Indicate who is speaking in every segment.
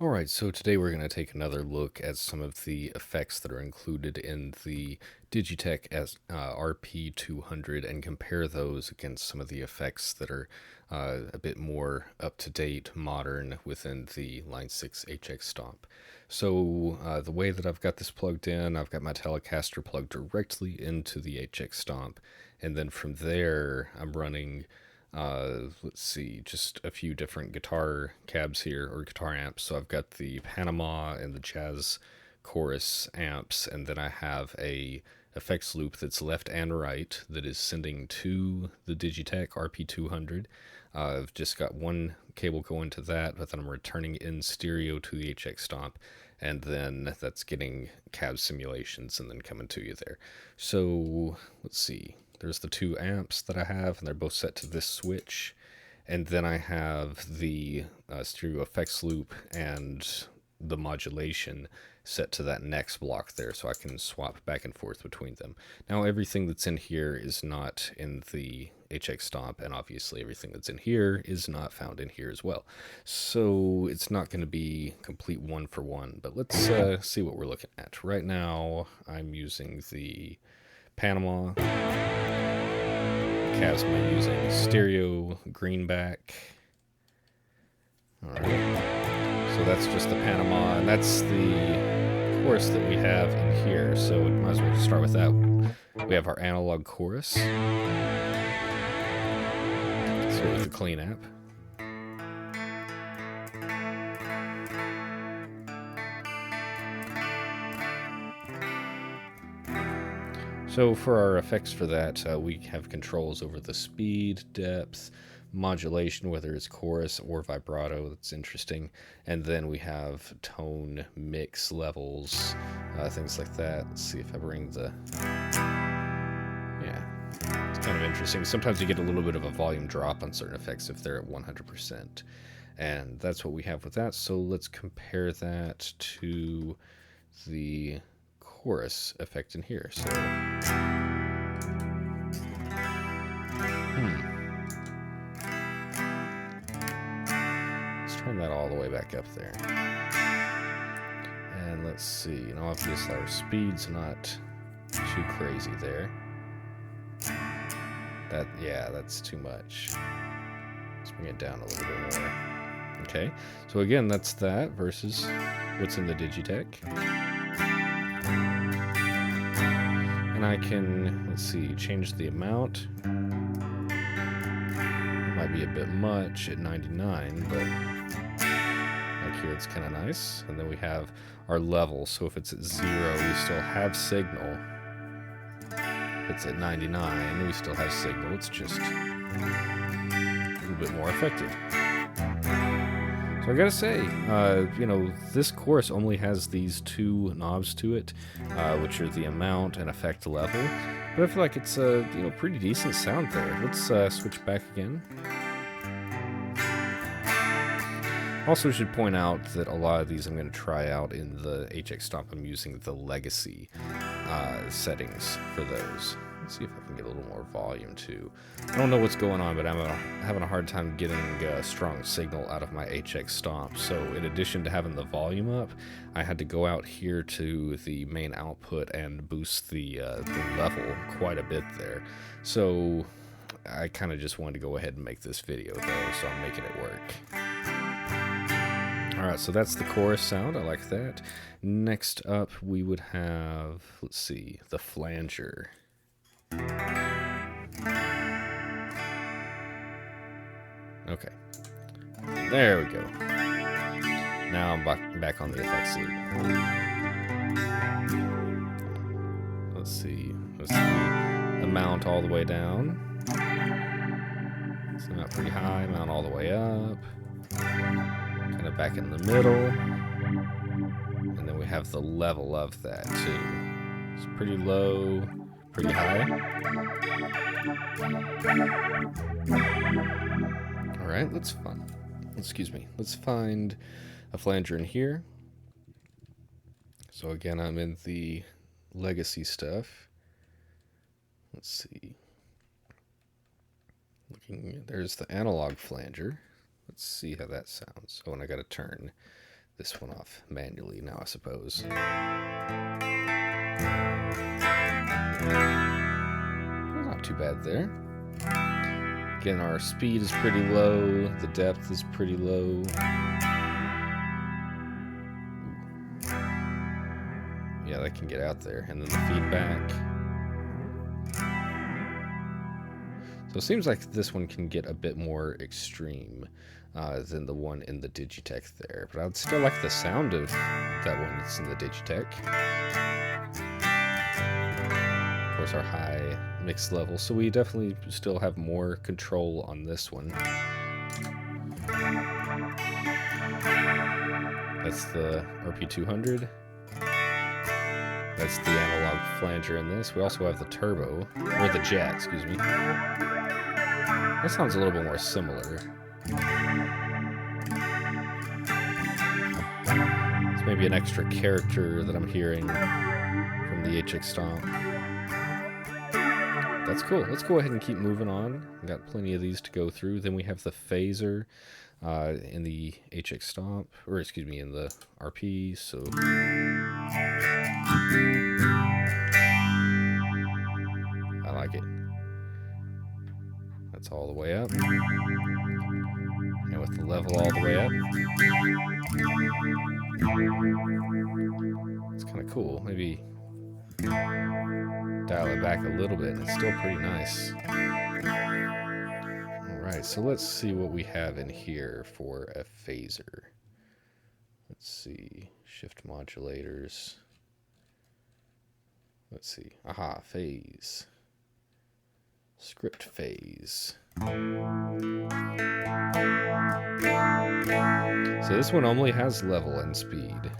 Speaker 1: Alright, so today we're going to take another look at some of the effects that are included in the Digitech RP200 and compare those against some of the effects that are a bit more up-to-date, modern within the Line 6 HX Stomp. So the way that I've got this plugged in, I've got my Telecaster plugged directly into the HX Stomp, and then from there I'm running let's see, just a few different guitar cabs here, or guitar amps. So I've got the Panama and the Jazz Chorus amps, and then I have a effects loop that's left and right that is sending to the Digitech RP200. I've just got one cable going to that, but then I'm returning in stereo to the HX Stomp, and then that's getting cab simulations and then coming to you there. So let's see. There's the two amps that I have, and they're both set to this switch. And then I have the stereo effects loop and the modulation set to that next block there, so I can swap back and forth between them. Now, everything that's in here is not in the HX Stomp, and obviously everything that's in here is not found in here as well. So it's not going to be complete one for one, but let's see what we're looking at. Right now, I'm using the Panama. Cabs am using stereo greenback. Alright. So that's just the Panama, and that's the chorus that we have in here. So we might as well start with that. We have our analog chorus. Start with the clean app. So for our effects for that, we have controls over the speed, depth, modulation, whether it's chorus or vibrato. That's interesting. And then we have tone, mix levels, things like that. Let's see if I bring the... Yeah, it's kind of interesting. Sometimes you get a little bit of a volume drop on certain effects if they're at 100%. And that's what we have with that. So let's compare that to the chorus effect in here. So let's turn that all the way back up there. And let's see, obviously our speed's not too crazy there. That's too much. Let's bring it down a little bit more. Okay, so again, that's that versus what's in the Digitech. And I can, let's see, change the amount. It might be a bit much at 99, but like here it's kind of nice. And then we have our level, so if it's at 0, we still have signal. If it's at 99, we still have signal. It's just a little bit more effective. So I gotta say, this chorus only has these two knobs to it, which are the amount and effect level. But I feel like it's a pretty decent sound there. Let's switch back again. Also should point out that a lot of these I'm going to try out in the HX Stomp. I'm using the legacy settings for those. Let's see if I can get a little more volume too. I don't know what's going on, but I'm having a hard time getting a strong signal out of my HX Stomp. So in addition to having the volume up, I had to go out here to the main output and boost the level quite a bit there. So I kind of just wanted to go ahead and make this video though, so I'm making it work. Alright, so that's the chorus sound. I like that. Next up, we would have, let's see, the flanger. Okay. There we go. Now I'm back on the effects loop. Let's see. Let's see. Amount all the way down. So not pretty high. Amount all the way up. Kind of back in the middle, and then we have the level of that too. It's pretty low, pretty high. All right, let's find a flanger in here. So again, I'm in the legacy stuff. Let's see. There's the analog flanger. Let's see how that sounds. Oh, and I got to turn this one off manually now, I suppose. Not too bad there. Again, our speed is pretty low. The depth is pretty low. Yeah, that can get out there. And then the feedback. So it seems like this one can get a bit more extreme than the one in the Digitech there. But I would still like the sound of that one that's in the Digitech. Of course, our high mix level. So we definitely still have more control on this one. That's the RP200. That's the analog flanger in this. We also have the turbo, or the jet, excuse me. That sounds a little bit more similar. It's maybe an extra character that I'm hearing from the HX Stomp. That's cool. Let's go ahead and keep moving on. We've got plenty of these to go through. Then we have the phaser in the HX Stomp, or excuse me, in the RP. So I like it. That's all the way up. And with the level all the way up. It's kind of cool. Maybe dial it back a little bit. It's still pretty nice. Alright, so let's see what we have in here for a phaser. Let's see. Shift modulators. Let's see. Aha, phase. Script phase. So this one only has level and speed.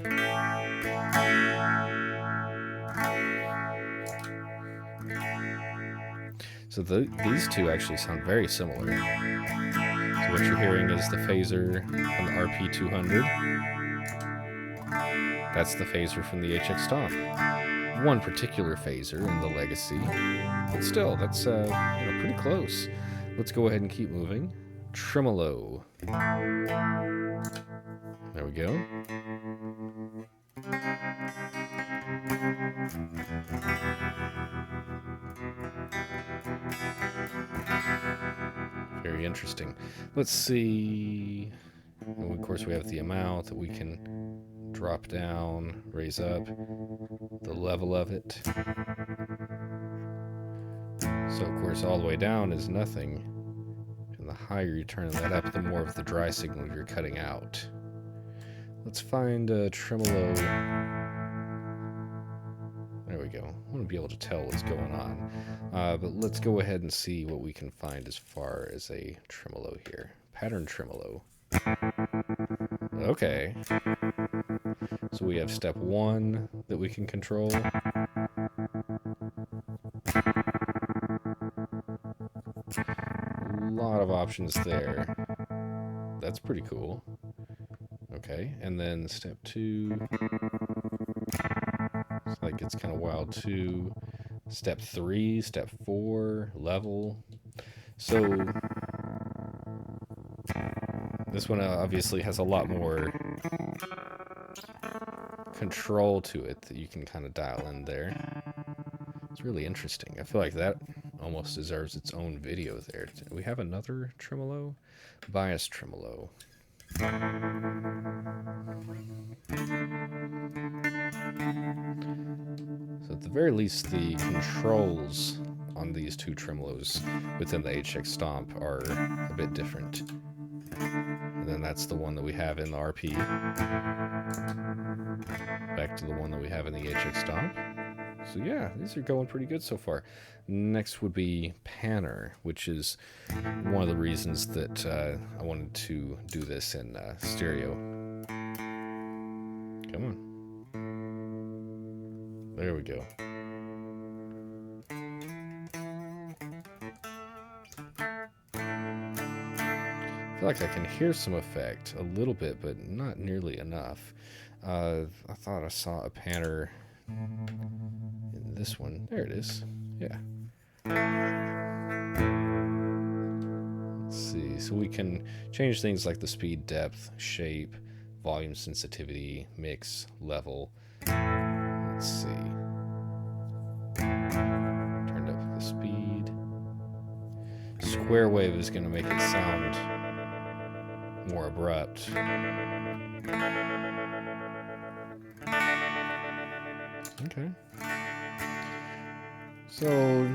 Speaker 1: So these two actually sound very similar. So what you're hearing is the phaser from the RP200. That's the phaser from the HX Stomp. One particular phaser in the Legacy, but still, that's pretty close. Let's go ahead and keep moving. Tremolo. There we go. Very interesting. Let's see. And of course, we have the amount that we can drop down, raise up, the level of it. So of course all the way down is nothing, and the higher you turn that up, the more of the dry signal you're cutting out. Let's find a tremolo. There we go. I want to be able to tell what's going on, but let's go ahead and see what we can find as far as a tremolo here. Pattern tremolo. Okay. So we have step 1 that we can control. A lot of options there. That's pretty cool. Okay, and then step 2. It's like it's kind of wild too. Step 3, step 4, level. So this one obviously has a lot more control to it that you can kind of dial in there. It's really interesting. I feel like that almost deserves its own video there. Do we have another tremolo? Bias tremolo. So at the very least, the controls on these two tremolos within the HX Stomp are a bit different. And then that's the one that we have in the RP. Back to the one that we have in the HX Stomp. So yeah, these are going pretty good so far. Next would be Panner, which is one of the reasons that I wanted to do this in stereo. Come on. There we go. I feel like I can hear some effect a little bit, but not nearly enough. I thought I saw a Panner in this one. There it is. Yeah. Let's see. So we can change things like the speed, depth, shape, volume sensitivity, mix, level. Let's see. Turned up the speed. Square wave is going to make it sound more abrupt. Okay. So,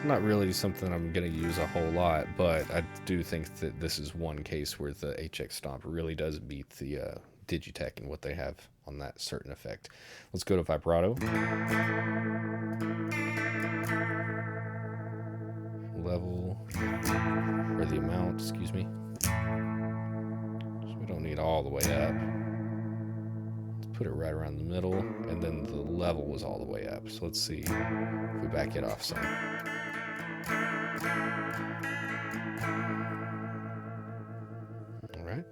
Speaker 1: not really something I'm going to use a whole lot, but I do think that this is one case where the HX Stomp really does beat the Digitech and what they have on that certain effect. Let's go to vibrato. Level, or the amount, excuse me. So we don't need all the way up. Let's put it right around the middle, and then the level was all the way up. So let's see if we back it off some. All right.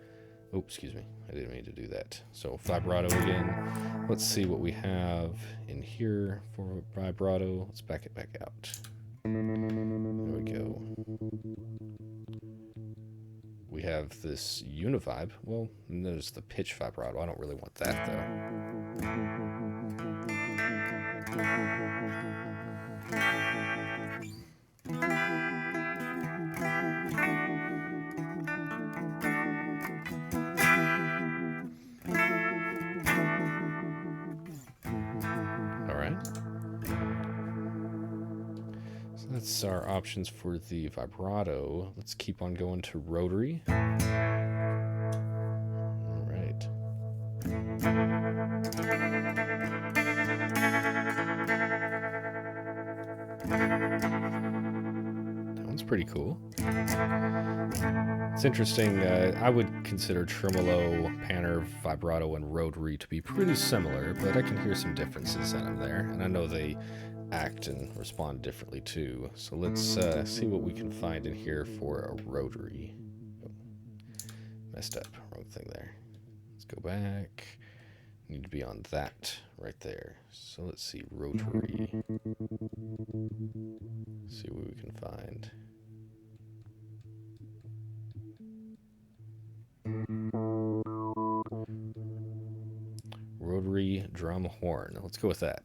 Speaker 1: Oh, excuse me. I didn't mean to do that. So vibrato again. Let's see what we have in here for vibrato. Let's back it back out. There we go. We have this univibe. Well, there's the pitch vibrato. I don't really want that though. That's our options for the vibrato. Let's keep on going to rotary. All right. That one's pretty cool. It's interesting. I would consider tremolo, panner, vibrato, and rotary to be pretty similar, but I can hear some differences in them there, and I know they act and respond differently too. So let's see what we can find in here for a rotary. Oh, messed up, wrong thing there. Let's go back. Need to be on that right there. So let's see, rotary. See what we can find. Rotary drum horn. Let's go with that.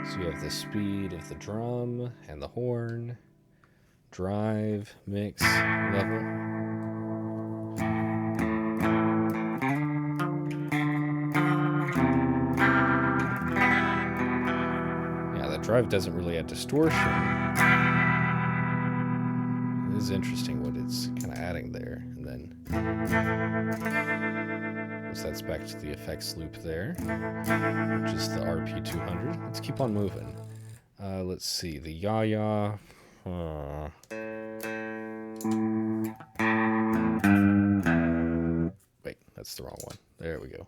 Speaker 1: So you have the speed of the drum and the horn, drive, mix, level. Yeah, the drive doesn't really add distortion. It is interesting what it's kind of adding there. And then that's back to the effects loop there, which is the RP200. Let's keep on moving. Let's see, the ya-ya. Wait, that's the wrong one. There we go.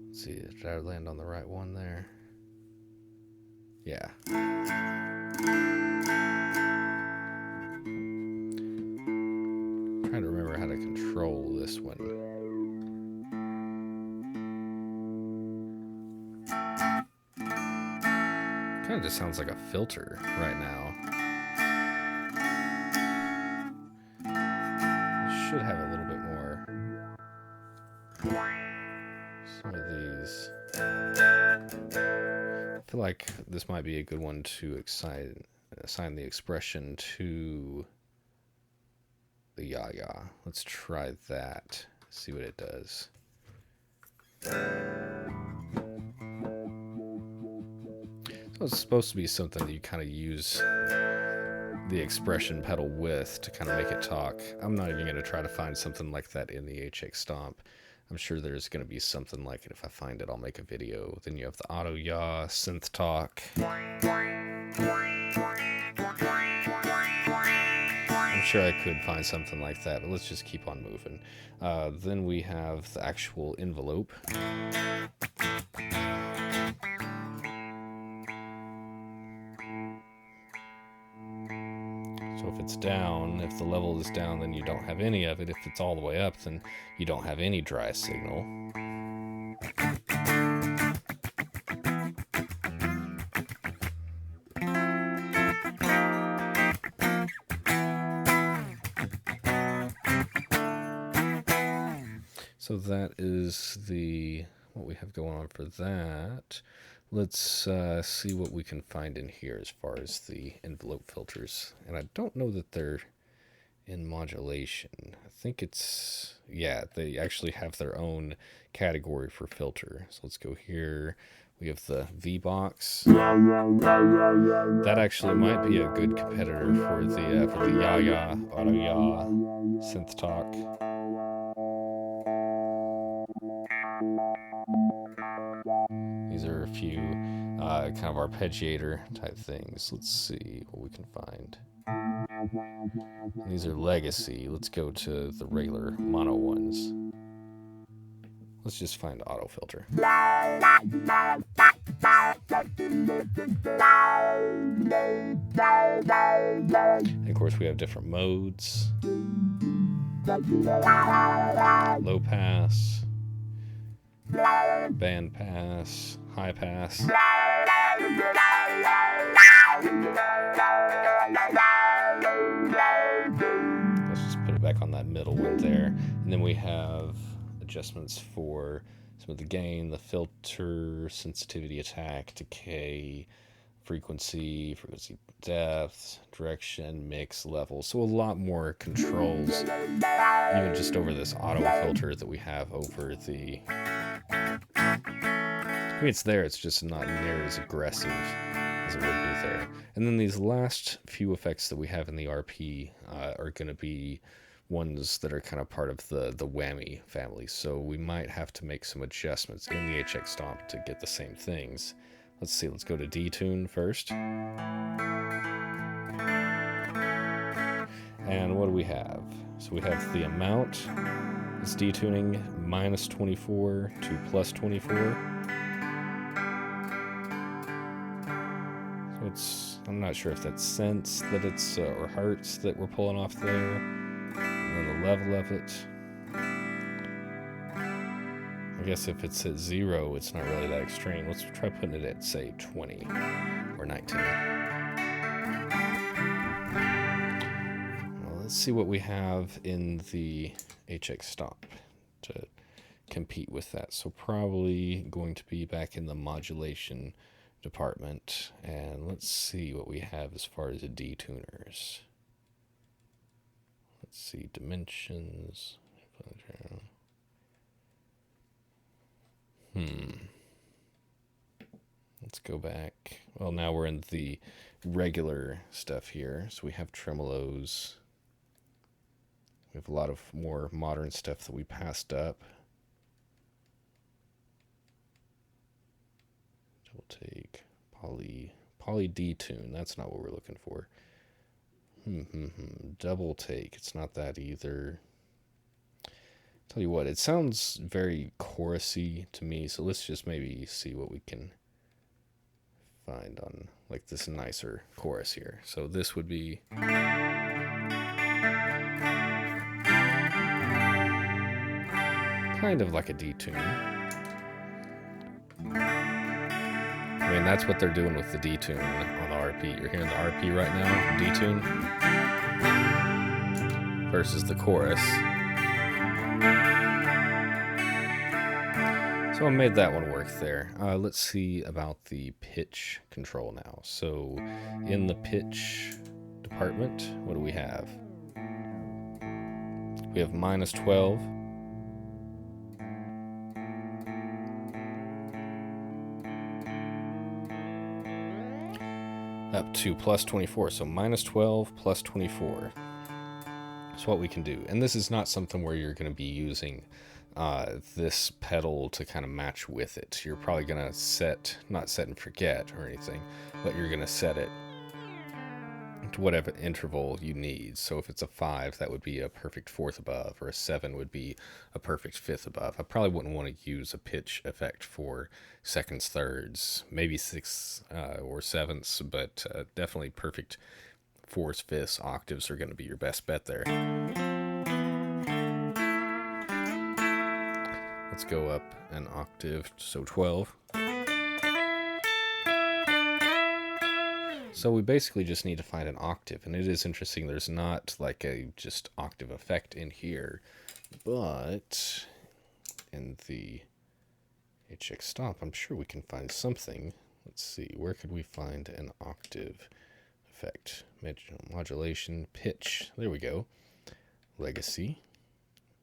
Speaker 1: Let's see, did I land on the right one there? Yeah. Trying to remember how to control this one. Kind of just sounds like a filter right now. It should have a little bit more. Some of these. I feel like this might be a good one to assign the expression to the ya-ya. Let's try that. See what it does. So it's supposed to be something that you kind of use the expression pedal with to kind of make it talk. I'm not even going to try to find something like that in the HX Stomp. I'm sure there's going to be something like it. If I find it, I'll make a video. Then you have the auto yaw, synth talk. I'm sure I could find something like that, but let's just keep on moving. Then we have the actual envelope. So if it's down, if the level is down, then you don't have any of it. If it's all the way up, then you don't have any dry signal. So that is what we have going on for that. Let's see what we can find in here as far as the envelope filters. And I don't know that they're in modulation. I think it's, yeah, they actually have their own category for filter. So let's go here. We have the V-Box. That actually might be a good competitor for the Ya-Ya, Auto-Ya, Synth Talk. These are a few kind of arpeggiator type things. Let's see what we can find. These are legacy. Let's go to the regular mono ones. Let's just find auto filter. And of course, we have different modes. Low pass, band pass, high pass. Let's just put it back on that middle one there. And then we have adjustments for some of the gain, the filter, sensitivity, attack, decay, frequency depth, direction, mix, level. So a lot more controls, even just over this auto filter that we have over the... I mean, it's there, it's just not near as aggressive as it would be there. And then these last few effects that we have in the RP are going to be ones that are kind of part of the whammy family. So we might have to make some adjustments in the HX Stomp to get the same things. Let's see, let's go to detune first. And what do we have? So we have the amount. It's detuning -24 to +24. So I'm not sure if that's cents that it's or hertz that we're pulling off there. And then the level of it. I guess if it's at 0, it's not really that extreme. Let's try putting it at, say, 20 or 19. Well, let's see what we have in the HX Stomp to compete with that. So probably going to be back in the modulation department. And let's see what we have as far as the detuners. Let's see, dimensions. Let's go back. Well, now we're in the regular stuff here. So we have tremolos. We have a lot of more modern stuff that we passed up. Double take, poly detune. That's not what we're looking for. Double take. It's not that either. Tell you what, it sounds very chorusy to me, so let's just maybe see what we can find on like this nicer chorus here. So this would be kind of like a detune. I mean, that's what they're doing with the detune on the RP. You're hearing the RP right now, detune, versus the chorus. So I made that one work there. Let's see about the pitch control now. So in the pitch department, what do we have? We have -12. Up to +24. So -12 +24. That's what we can do. And this is not something where you're going to be using this pedal to kind of match with it. You're probably going to not set and forget or anything, but you're going to set it to whatever interval you need. So if it's a 5, that would be a perfect 4th above, or a 7 would be a perfect 5th above. I probably wouldn't want to use a pitch effect for seconds, thirds, maybe 6 or 7ths, but definitely perfect fourths, fifths, octaves are going to be your best bet there. Let's go up an octave, so 12. So we basically just need to find an octave, and it is interesting, there's not like a just octave effect in here, but in the HX stop, I'm sure we can find something. Let's see, where could we find an octave effect? Modulation, pitch, there we go. Legacy,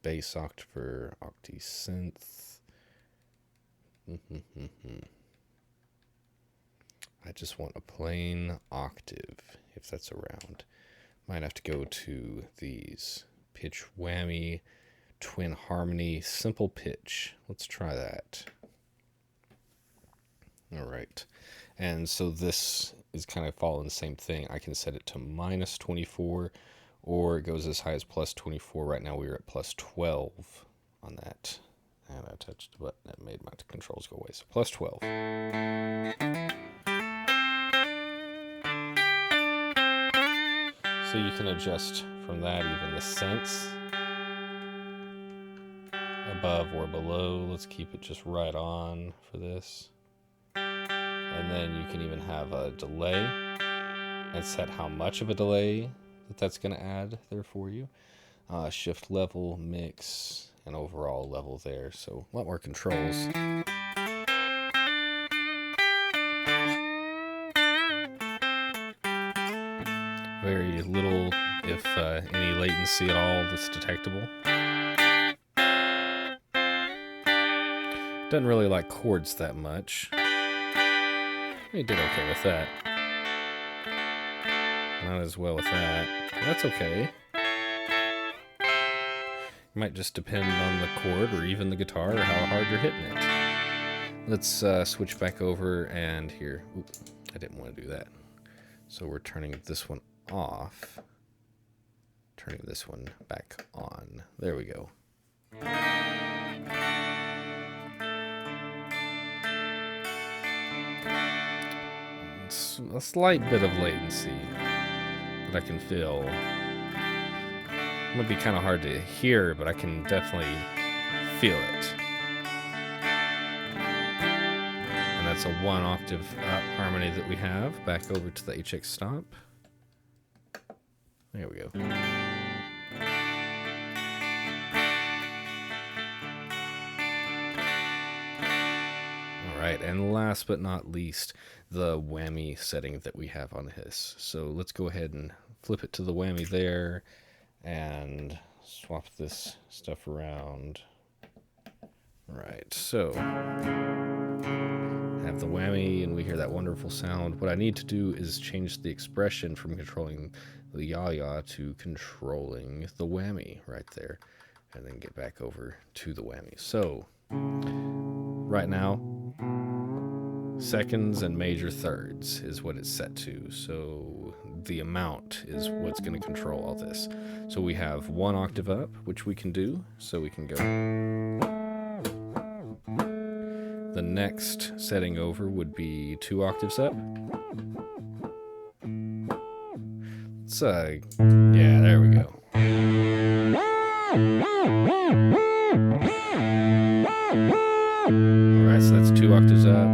Speaker 1: bass octave for OctiSynth. I just want a plain octave, if that's around. Might have to go to these. Pitch whammy, twin harmony, simple pitch. Let's try that. All right. And so this is kind of following the same thing. I can set it to minus 24, or it goes as high as plus 24. Right now we're at plus 12 on that. And I touched the button that made my controls go away. So plus 12. So you can adjust from that even the sense. Above or below. Let's keep it just right on for this. And then you can even have a delay and set how much of a delay that's going to add there for you. Shift level, mix, and overall level there. So a lot more controls. Very little, if any latency at all, that's detectable. Doesn't really like chords that much. He did okay with that. Not as well with that. That's okay. It might just depend on the chord or even the guitar or how hard you're hitting it. Let's switch back over and here. Oop, I didn't want to do that. So we're turning this one off. Turning this one back on. There we go. A slight bit of latency that I can feel. It might be kind of hard to hear, but I can definitely feel it. And that's a 1 octave up harmony that we have. Back over to the HX stop. There we go. Alright, and last but not least, the whammy setting that we have on his. So let's go ahead and flip it to the whammy there and swap this stuff around. Alright, so have the whammy and we hear that wonderful sound. What I need to do is change the expression from controlling the ya-ya to controlling the whammy right there, and then get back over to the whammy. So right now, seconds and major thirds is what it's set to. So the amount is what's going to control all this. So we have 1 octave up, which we can do. So we can go. The next setting over would be 2 octaves up. Let's, yeah, there we go. Alright, so that's 2 octaves up,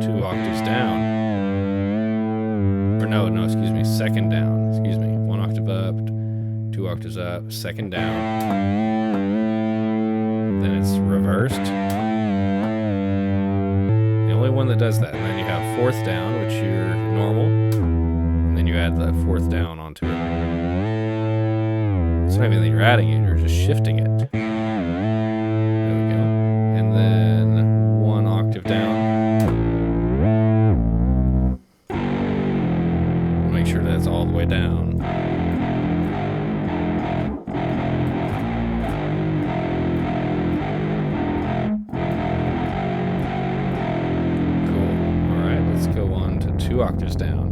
Speaker 1: 2 octaves down. Or no, excuse me, second down. Excuse me, 1 octave up, 2 octaves up, second down. Then it's reversed. The only one that does that. And then you have 4th down, which you're normal. And then you add the 4th down onto it. It's not even that you're adding it, you're just shifting it. There we go. And then 1 octave down. Make sure that's all the way down. Cool. Alright, let's go on to 2 octaves down.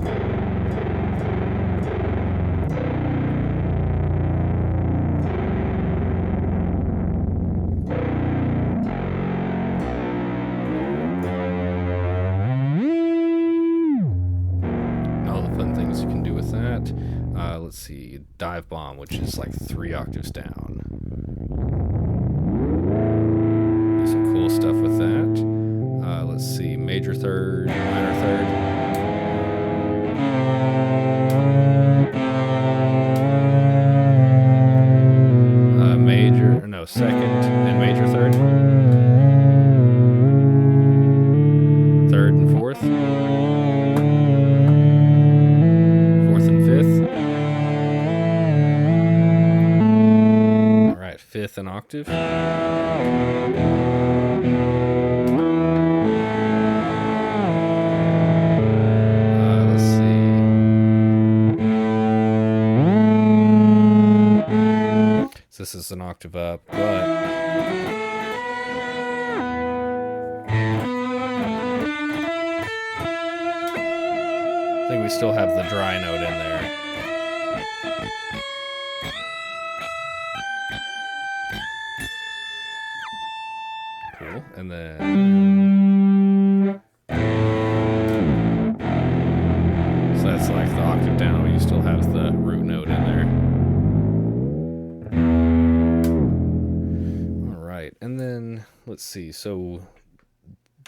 Speaker 1: let's see, dive bomb, which is like 3 octaves down. Do some cool stuff with that. Let's see, major third, minor third. Second and major third. Third and fourth. Fourth and fifth. All right, fifth and octave. Let's see. So this is an octave up, but I think we still have the dry note in there. Cool. And then so that's like the octave down, but you still have the root note in there. All right. And then let's see. So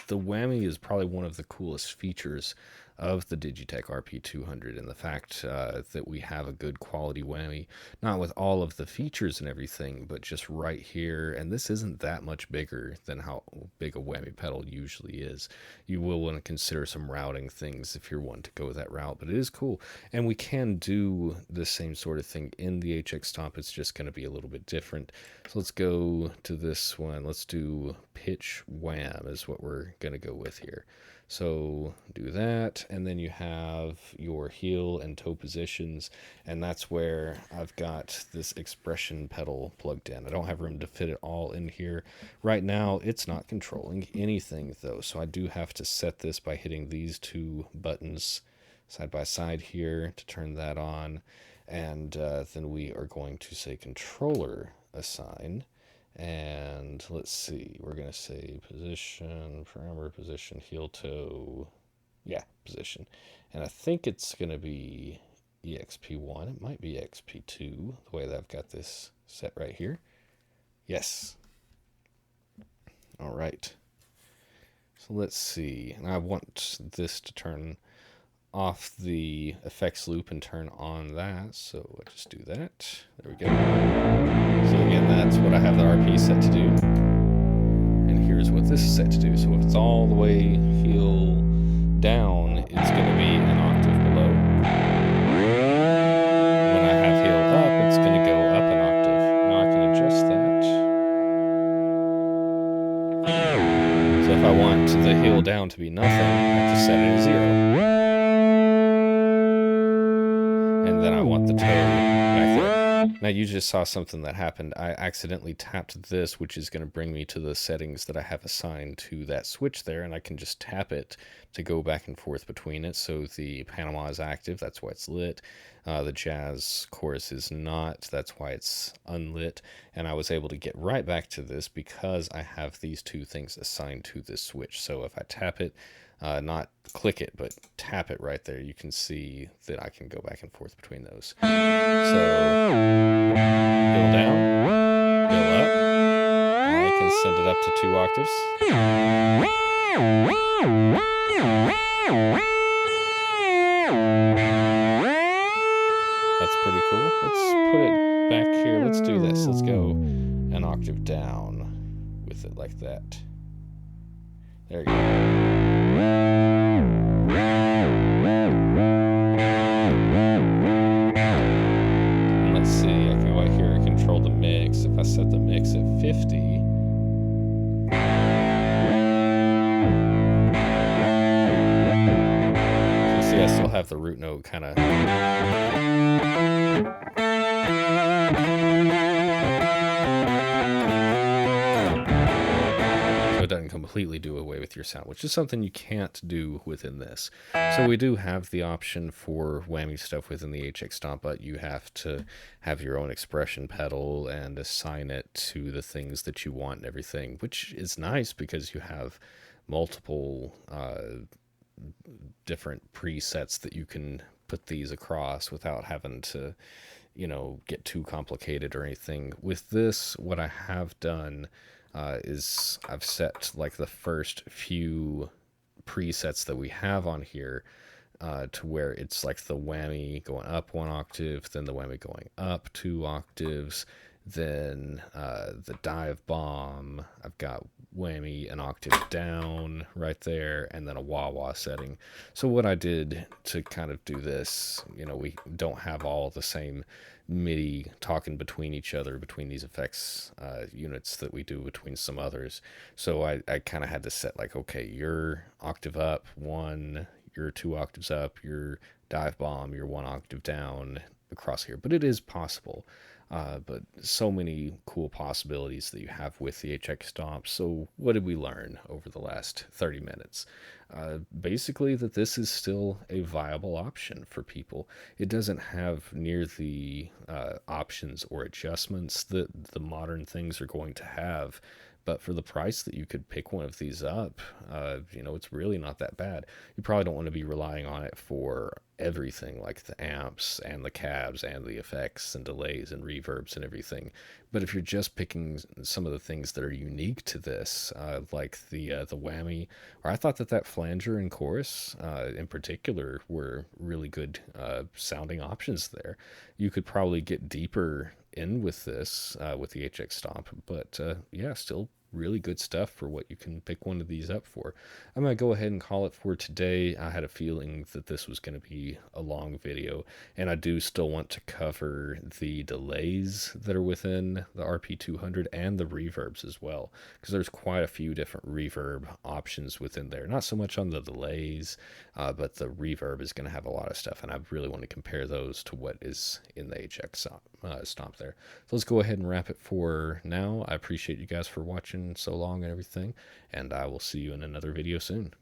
Speaker 1: the whammy is probably one of the coolest features of the Digitech RP200, and the fact that we have a good quality whammy, not with all of the features and everything, but just right here. And this isn't that much bigger than how big a whammy pedal usually is. You will want to consider some routing things if you're wanting to go that route, but it is cool. And we can do the same sort of thing in the HX Stomp. It's just going to be a little bit different. So let's go to this one. Let's do pitch wham is what we're going to go with here. So do that, and then you have your heel and toe positions, and that's where I've got this expression pedal plugged in. I don't have room to fit it all in here. Right now, it's not controlling anything, though, so I do have to set this by hitting these 2 buttons side by side here to turn that on, and then we are going to say controller assign. And let's see, we're going to say position, parameter position, heel toe, yeah, position. And I think it's going to be EXP1. It might be EXP2, the way that I've got this set right here. Yes. All right. So let's see. And I want this to turn off the effects loop and turn on that, so I just do that. There we go. So again, that's what I have the RP set to do, and here's what this is set to do. So if it's all the way heel down, it's going to be an octave below. When I have heel up, it's going to go up an octave. Now I can adjust that. So if I want the heel down to be nothing, I have to set it to 0. And then I want the toe back there. Now you just saw something that happened. I accidentally tapped this, which is going to bring me to the settings that I have assigned to that switch there, and I can just tap it to go back and forth between it. So the Panama is active, that's why it's lit. The jazz chorus is not, that's why it's unlit. And I was able to get right back to this because I have these 2 things assigned to this switch. So if I tap it, not click it, but tap it right there, you can see that I can go back and forth between those. So, heel down, heel up. I can send it up to 2 octaves. That's pretty cool. Let's put it back here. Let's do this. Let's go an octave down with it like that. There you go. And let's see, I can go out here and control the mix. If I set the mix at 50, you see I still have the root note kind of. Doesn't completely do away with your sound, which is something you can't do within this. So we do have the option for whammy stuff within the HX Stomp, but you have to have your own expression pedal and assign it to the things that you want and everything, which is nice because you have multiple different presets that you can put these across without having to, get too complicated or anything. With this, what I have done is I've set like the first few presets that we have on here to where it's like the whammy going up 1 octave, then the whammy going up 2 octaves, then the dive bomb. I've got whammy an octave down right there, and then a wah wah setting. So what I did to kind of do this, we don't have all the same MIDI talking between each other, between these effects units that we do between some others. So I kind of had to set like, okay, you're octave up one, you're 2 octaves up, your dive bomb, you're 1 octave down across here. But it is possible. But so many cool possibilities that you have with the HX Stomp. So what did we learn over the last 30 minutes? Basically that this is still a viable option for people. It doesn't have near the options or adjustments that the modern things are going to have. But for the price that you could pick one of these up, it's really not that bad. You probably don't want to be relying on it for everything, like the amps and the cabs and the effects and delays and reverbs and everything. But if you're just picking some of the things that are unique to this, like the whammy, or I thought that flanger and chorus in particular were really good sounding options there. You could probably get deeper in with this with the HX Stomp, but yeah, still really good stuff for what you can pick one of these up for. I'm going to go ahead and call it for today. I had a feeling that this was going to be a long video, and I do still want to cover the delays that are within the RP200 and the reverbs as well, because there's quite a few different reverb options within there. Not so much on the delays, but the reverb is going to have a lot of stuff, and I really want to compare those to what is in the HX Stomp there. So let's go ahead and wrap it for now. I appreciate you guys for watching so long and everything, and I will see you in another video soon.